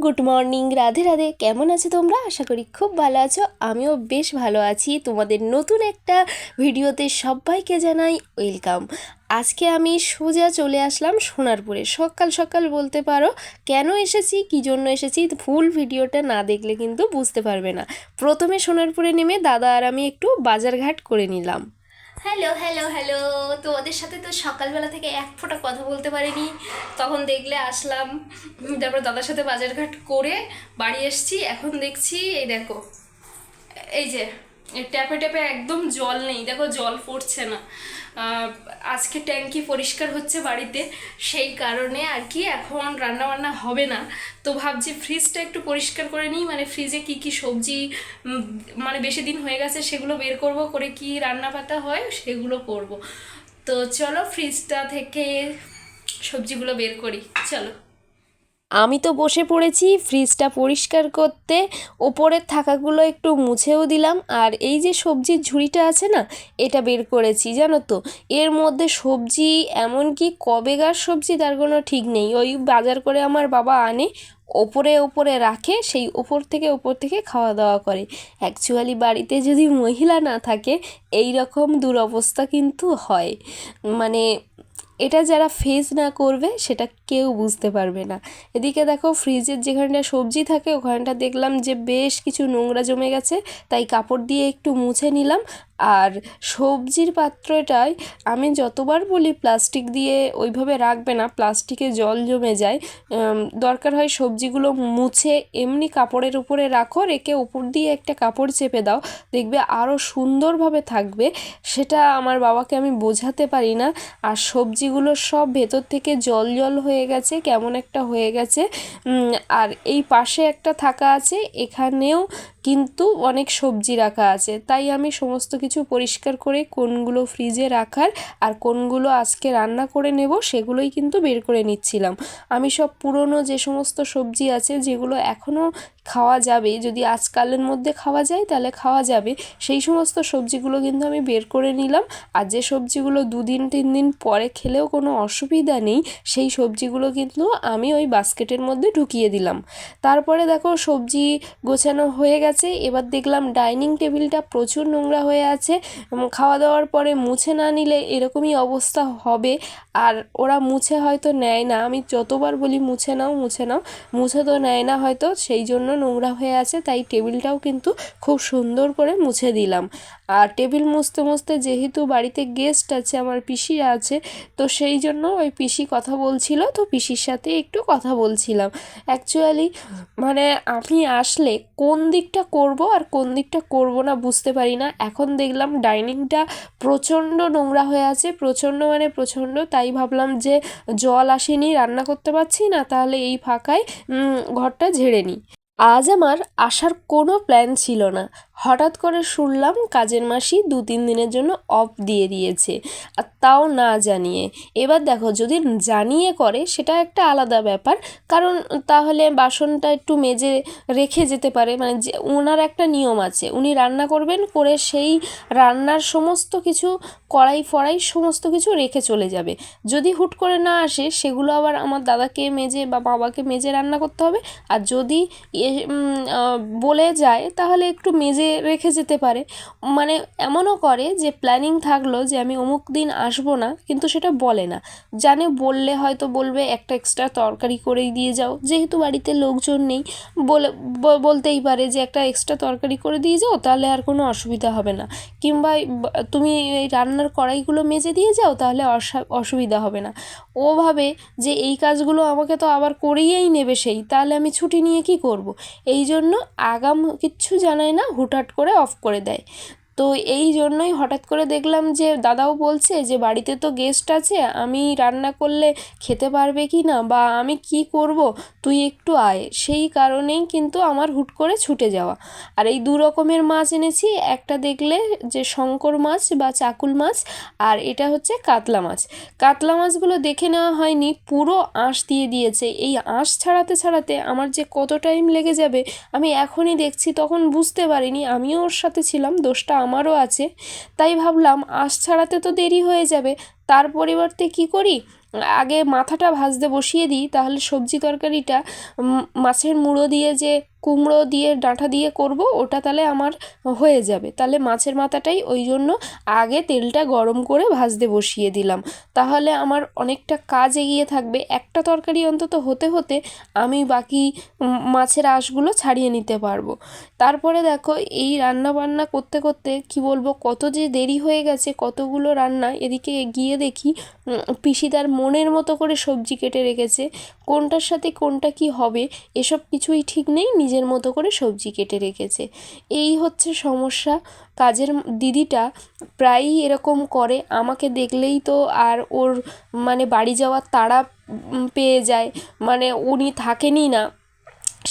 Good morning, Radhe Radhe. কেমন আছো তোমরা? আশা করি খুব ভালো আছো। আমিও বেশ ভালো আছি। তোমাদের নতুন একটা ভিডিওতে সবাইকে জানাই ওয়েলকাম। আজকে আমি সোজা চলে আসলাম সোনারপুরে, সকাল সকাল বলতে পারো। কেন এসেছি, কী জন্য এসেছি, ফুল ভিডিওটা না দেখলে কিন্তু বুঝতে পারবে না। প্রথমে সোনারপুরে নেমে দাদা আর আমি একটু বাজারঘাট করে নিলাম। হ্যালো হ্যালো হ্যালো, তো ওদের সাথে তো সকালবেলা থেকে এক ফোঁটা কথা বলতে পারিনি, তখন দেখলে আসলাম। তারপর দাদার সাথে বাজারঘাট করে বাড়ি এসছি। এখন দেখছি এই দেখো, এই যে ট্যাপে ট্যাপে একদম জল নেই, দেখো জল পড়ছে না। আজকে ট্যাঙ্কি পরিষ্কার হচ্ছে বাড়িতে, সেই কারণে আর কি এখন রান্না বান্না হবে না। তো ভাবছি ফ্রিজটা একটু পরিষ্কার করে নিই, মানে ফ্রিজে কি কি সবজি মানে বেশি দিন হয়ে গেছে সেগুলো বের করব, করে কি রান্না পাতা হয় সেগুলো করব। তো চলো ফ্রিজটা থেকে সবজিগুলো বের করি, চলো। আমি তো বসে পড়েছি ফ্রিজটা পরিষ্কার করতে, ওপরের থাকাগুলো একটু মুছেও দিলাম। আর এই যে সবজির ঝুড়িটা আছে না, এটা বের করেছি জানো তো। এর মধ্যে সবজি এমনকি কবেকার সবজি তার কোনো ঠিক নেই। ওই বাজার করে আমার বাবা আনে, ওপরে ওপরে রাখে, সেই ওপর থেকে খাওয়া দাওয়া করে। অ্যাকচুয়ালি বাড়িতে যদি মহিলা না থাকে এই রকম দুরবস্থা কিন্তু হয়। মানে এটা যারা ফেস না করবে সেটা কেউ বুঝতে পারবে না। এদিকে দেখো ফ্রিজের যেখানটা সবজি থাকে ওখানটা দেখলাম যে বেশ কিছু নোংরা জমে গেছে, তাই কাপড় দিয়ে একটু মুছে নিলাম। আর সবজির পাত্রটায় আমি যতবার বলি প্লাস্টিক দিয়ে ওইভাবে রাখবে না, প্লাস্টিকে জল জমে যায়। দরকার হয় সবজিগুলো মুছে এমনি কাপড়ের উপরে রাখো, রেখে উপর দিয়ে একটা কাপড় চেপে দাও, দেখবে আরও সুন্দরভাবে থাকবে। সেটা আমার বাবাকে আমি বোঝাতে পারি না। আর সবজিগুলো সব ভেতর থেকে জল জল হয়ে গেছে, কেমন একটা হয়ে গেছে। আর এই পাশে একটা থাকা আছে, এখানেও কিন্তু অনেক সবজি রাখা আছে। তাই আমি সমস্ত কিছু পরিষ্কার করে কোনগুলো ফ্রিজে রাখার আর কোনগুলো আজকে রান্না করে নেব সেগুলোই কিন্তু বের করে নিচ্ছিলাম। আমি সব পুরনো যে সমস্ত সবজি আছে যেগুলো এখনও খাওয়া যাবে, যদি আজকালের মধ্যে খাওয়া যায় তাহলে খাওয়া যাবে, সেই সমস্ত সবজিগুলো কিন্তু আমি বের করে নিলাম। আর যে সবজিগুলো 2-3 দিন পরে খেলেও কোনো অসুবিধা নেই সেই সবজিগুলো কিন্তু আমি ওই বাস্কেটের মধ্যে ঢুকিয়ে দিলাম। তারপরে দেখো সবজি গোছানো হয়ে গেছে। এবার দেখলাম ডাইনিং টেবিলটা প্রচুর নোংরা হয়ে আছে। খাওয়া দাওয়ার পরে মুছে না নিলে এরকমই অবস্থা হবে। আর ওরা মুছে হয়তো নেয় না, আমি যতবার বলি মুছে নাও মুছে নাও, মুছে তো নেয় না হয়তো, সেই জন্য নোংরা হয়ে আছে। তাই টেবিলটাও কিন্তু খুব সুন্দর করে মুছে দিলাম। আর টেবিল মুছতে মুছতে যেহেতু বাড়িতে গেস্ট আছে, আমার পিসিরা আছে, তো সেই জন্য ওই পিসি কথা বলছিল, তো পিসির সাথে একটু কথা বলছিলাম। অ্যাকচুয়ালি মানে আমি আসলে কোন দিকটা করব আর কোন দিকটা করব না বুঝতে পারি না। এখন দেখলাম ডাইনিংটা প্রচণ্ড নোংরা হয়ে আছে, প্রচণ্ড মানে প্রচণ্ড। তাই ভাবলাম যে জল আসেনি, রান্না করতে পারছি না, তাহলে এই ফাঁকায় ঘরটা ঝেড়ে নিই। আজ আমার আসার কোনো প্ল্যান ছিল না, হঠাৎ করে শুনলাম কাজের মাসি 2-3 দিনের জন্য অফ দিয়ে দিয়েছে, আর তাও না জানিয়ে। এবার দেখো যদি জানিয়ে করে সেটা একটা আলাদা ব্যাপার, কারণ তাহলে বাসনটা একটু মেজে রেখে যেতে পারে। মানে যে ওনার একটা নিয়ম আছে, উনি রান্না করবেন, করে সেই রান্নার সমস্ত কিছু কড়াই ফড়াই সমস্ত কিছু রেখে চলে যাবে। যদি হুট করে না আসে সেগুলো আবার আমার দাদাকে মেজে বা বাবাকে মেজে রান্না করতে হবে। আর যদি বলে যায় তাহলে একটু মেজে রেখে যেতে পারে। মানে এমনও করে যে প্ল্যানিং থাকলো যে আমি অমুক দিন আসবো না, কিন্তু সেটা বলে না। জানে বললে হয়তো বলবে একটা এক্সট্রা তরকারি করেই দিয়ে যাও, যেহেতু বাড়িতে লোকজন নেই বলে বলতেই পারে যে একটা এক্সট্রা তরকারি করে দিয়ে যাও, তাহলে আর কোনো অসুবিধা হবে না। কিংবা তুমি এই রান্নার কড়াইগুলো মেজে দিয়ে যাও, তাহলে অসুবিধা হবে না। ও ভাবে যে এই কাজগুলো আমাকে তো আবার করিয়েই নেবে সেই, তাহলে আমি ছুটি নিয়ে কী করব। এই জন্য আগাম কিচ্ছু জানায় না, হুটহাট করে অফ করে দেয়। তো এই জন্যই হঠাৎ করে দেখলাম যে দাদাও বলছে যে বাড়িতে তো গেস্ট আছে, আমি রান্না করলে খেতে পারবে কি না বা আমি কি করব, তুই একটু আয়। সেই কারণেই কিন্তু আমার হুট করে ছুটে যাওয়া। আর এই 2 রকমের মাছ এনেছি, একটা দেখলে যে শঙ্কর মাছ বা চাকুল মাছ, আর এটা হচ্ছে কাতলা মাছ। কাতলা মাছগুলো দেখে নেওয়া হয়নি, পুরো আঁশ দিয়ে দিয়েছে। এই আঁশ ছাড়াতে ছাড়াতে আমার যে কত টাইম লেগে যাবে আমি এখনই দেখছি, তখন বুঝতে পারিনি। আমিও ওর সাথে ছিলাম, দোষটা আমারও আছে। তাই ভাবলাম আঁশ ছাড়াতে তো দেরি হয়ে যাবে, তার পরিবর্তে কী করি, আগে মাথাটা ভাজতে বসিয়ে দিই, তাহলে সবজি তরকারিটা মাছের মুড়ো দিয়ে যে কুমড়ো দিয়ে ডাঁটা দিয়ে করব ওটা তাহলে আমার হয়ে যাবে। তাহলে মাছের মাথাটাই ওই জন্য আগে তেলটা গরম করে ভাজতে বসিয়ে দিলাম, তাহলে আমার অনেকটা কাজ এগিয়ে থাকবে। একটা তরকারি অন্তত হতে হতে আমি বাকি মাছের আঁশগুলো ছাড়িয়ে নিতে পারবো। তারপরে দেখো এই রান্না বান্না করতে করতে কি বলবো কত যে দেরি হয়ে গেছে, কতগুলো রান্না। এদিকে গিয়ে দেখি পিসি তার মনের মতো করে সবজি কেটে রেখেছে, কোনটার সাথে কোনটা কি হবে এসব কিছুই ঠিক নেই, নিজের মতো করে সবজি কেটে রেখেছে। এই হচ্ছে সমস্যা। কাজের দিদিটা প্রায়ই এরকম করে, আমাকে দেখলেই তো আর ওর মানে বাড়ি যাওয়ার তাড়া পেয়ে যায়, মানে উনি থাকেনই না।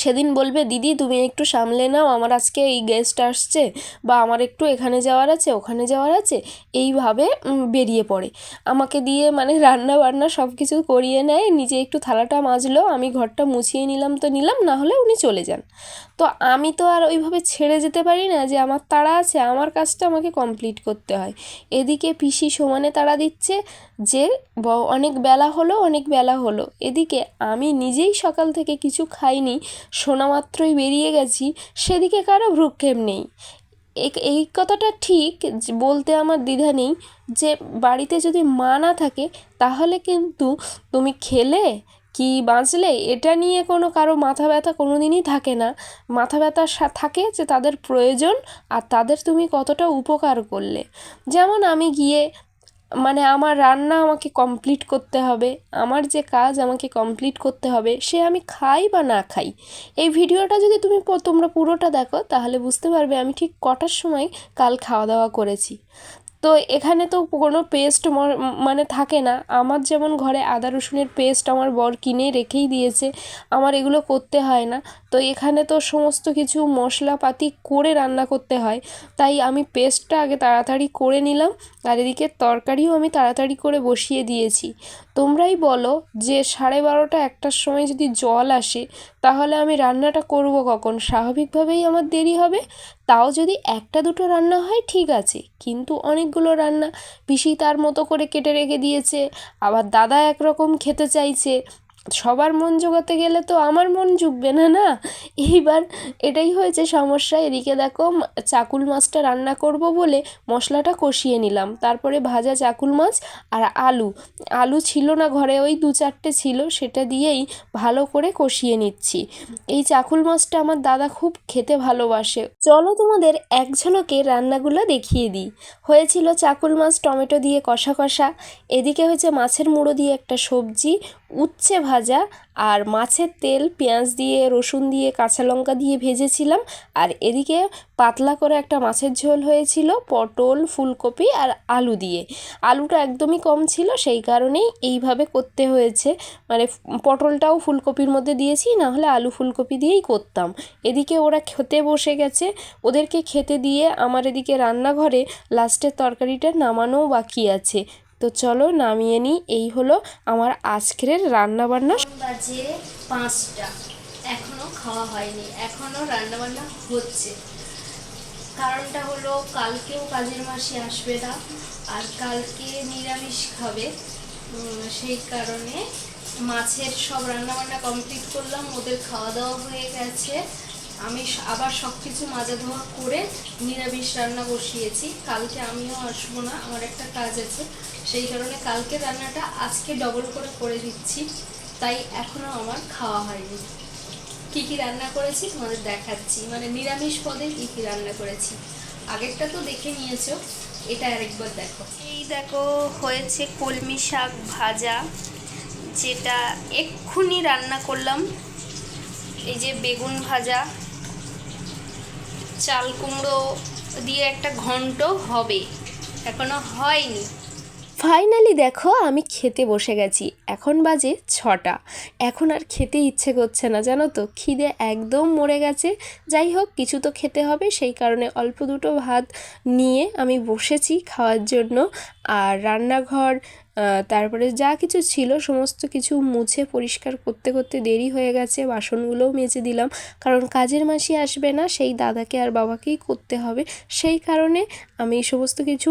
সেদিন বলবে দিদি তুমি একটু সামলে নাও, আমার আজকে এই গেস্ট আসছে, বা আমার একটু এখানে যাওয়ার আছে ওখানে যাওয়ার আছে, এইভাবে বেরিয়ে পড়ে। আমাকে দিয়ে মানে রান্না বান্না সব কিছু করিয়ে নেয়, নিজে একটু থালাটা মাজলো, আমি ঘরটা মুছিয়ে নিলাম তো নিলাম, না হলে উনি চলে যান। তো আমি তো আর ওইভাবে ছেড়ে যেতে পারি না, যে আমার তাড়া আছে, আমার কাজটা আমাকে কমপ্লিট করতে হয়। এদিকে পিসি সমানে তাড়া দিচ্ছে যে অনেক বেলা হলো অনেক বেলা হলো, এদিকে আমি নিজেই সকাল থেকে কিছু খাইনি, শোনা মাত্রই বেরিয়ে গেছি, সেদিকে কারো ভ্রুক্ষেপ নেই। এই কথাটা ঠিক বলতে আমার দ্বিধা নেই, যে বাড়িতে যদি মা না থাকে তাহলে কিন্তু তুমি খেলে কি বাঁচলে এটা নিয়ে কোনো কারো মাথা ব্যথা কোনো দিনই থাকে না। মাথা ব্যথা থাকে যে তাদের প্রয়োজন আর তাদের তুমি কতটা উপকার করলে। যেমন আমি গিয়ে মানে আমার রান্না আমাকে কমপ্লিট করতে হবে, আমার যে কাজ আমাকে কমপ্লিট করতে হবে, সে আমি খাই বা না খাই। এই ভিডিওটা যদি তোমরা পুরোটা দেখো তাহলে বুঝতে পারবে আমি ঠিক কটার সময় কাল খাওয়া দাওয়া করেছি। তো এখানে তো কোনো পেস্ট মানে থাকে না, আমার যেমন ঘরে আদা রসুনের পেস্ট আমার বর কিনে রেখেই দিয়েছে, আমার এগুলো করতে হয় না। তো এখানে তো সমস্ত কিছু মশলাপাতি করে রান্না করতে হয়, তাই আমি পেস্টটা আগে তাড়াতাড়ি করে নিলাম, আর এদিকে তরকারিও আমি তাড়াতাড়ি করে বসিয়ে দিয়েছি। তোমরাই বলো যে 12:30 একটার সময় যদি জল আসে তাহলে আমি রান্নাটা করব কখন? স্বাভাবিকভাবেই আমার দেরি হবে। তাও যদি একটা দুটো রান্না হয় ঠিক আছে, কিন্তু অনেকগুলো রান্না পিসি তার মতো করে কেটে রেখে দিয়েছে, আবার দাদা একরকম খেতে চাইছে, সবার মন জোগাতে গেলে তো আমার মন জুগবে না না। এইবার এটাই হয়েছে সমস্যা। এদিকে দেখো চাকুল মাছটা রান্না করব বলে মশলাটা কষিয়ে নিলাম, তারপরে ভাজা চাকুল মাছ আর আলু ছিল না ঘরে, ওই 2-4টে ছিল, সেটা দিয়েই ভালো করে কষিয়ে নিচ্ছি। এই চাকুল মাছটা আমার দাদা খুব খেতে ভালোবাসে। চলো তোমাদের এক ঝলকে রান্নাগুলো দেখিয়ে দিই। হয়েছিল চাকুল মাছ টমেটো দিয়ে কষা কষা, এদিকে হয়েছে মাছের মুড়ো দিয়ে একটা সবজি, উচ্ছে ভাজা, আর মাছের তেল পেঁয়াজ দিয়ে রসুন দিয়ে কাঁচা লঙ্কা দিয়ে ভেজেছিলাম, আর এদিকে পাতলা করে একটা মাছের ঝোল হয়েছিল পটল ফুলকপি আর আলু দিয়ে। আলুটা একদমই কম ছিল, সেই কারণেই এইভাবে করতে হয়েছে, মানে পটলটাও ফুলকপির মধ্যে দিয়েছি, না হলে আলু ফুলকপি দিয়েই করতাম। এদিকে ওরা খেতে বসে গেছে, ওদেরকে খেতে দিয়ে আমার এদিকে রান্নাঘরে লাস্টের তরকারিটা নামানোও বাকি আছে। তো চলো নামিয়ে নিই। এই হলো আমার আজকের রান্নাবান্না। বাজে 5টা, এখনও খাওয়া হয়নি, এখনও রান্নাবান্না হচ্ছে। কারণটা হলো কালকেও কাজের মাসি আসবে না, আর কালকে নিরামিষ খাবে, সেই কারণে মাছের সব রান্নাবান্না কমপ্লিট করলাম, ওদের খাওয়া দাওয়া হয়ে গেছে। আমি আবার সব কিছু মাজা ধোয়া করে নিরামিষ রান্না বসিয়েছি। কালকে আমিও আসবো না, আমার একটা কাজ আছে, সেই কারণে কালকে রান্নাটা আজকে ডবল করে দিচ্ছি, তাই এখনও আমার খাওয়া হয়নি। কী কী রান্না করেছি তোমাদের দেখাচ্ছি, মানে নিরামিষ পদে কী কী রান্না করেছি। আগেরটা তো দেখে নিয়েছো, এটা আরেকবার দেখো। এই দেখো হয়েছে কলমি শাক ভাজা, যেটা এক্ষুনি রান্না করলাম। এই যে বেগুন ভাজা, চাল কুমড়ো দিয়ে একটা ঘন্ট হবে, এখনো হয়নি। ফাইনালি দেখো আমি খেতে বসে গেছি, এখন বাজে 6টা। এখন আর খেতে ইচ্ছে করছে না, জানো তো, খিদে একদম মরে গেছে। যাই হোক কিছু তো খেতে হবে, সেই কারণে অল্প দুটো ভাত নিয়ে আমি বসেছি খাওয়ার জন্য। আর রান্নাঘর তারপরে যা কিছু ছিল সমস্ত কিছু মুছে পরিষ্কার করতে করতে দেরি হয়ে গেছে। বাসনগুলোও মেজে দিলাম, কারণ কাজের মাসি আসবে না, সেই দাদাকে আর বাবাকেই করতে হবে। সেই কারণে আমি সমস্ত কিছু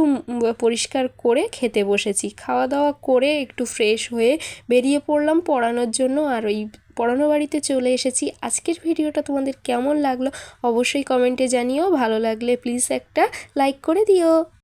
পরিষ্কার করে খেতে বসেছি। খাওয়া দাওয়া করে একটু ফ্রেশ হয়ে বেরিয়ে পড়লাম পড়ানোর জন্য, আর ওই পড়ানো বাড়িতে চলে এসেছি। আজকের ভিডিওটা তোমাদের কেমন লাগলো অবশ্যই কমেন্টে জানিও। ভালো লাগলে প্লিজ একটা লাইক করে দিও।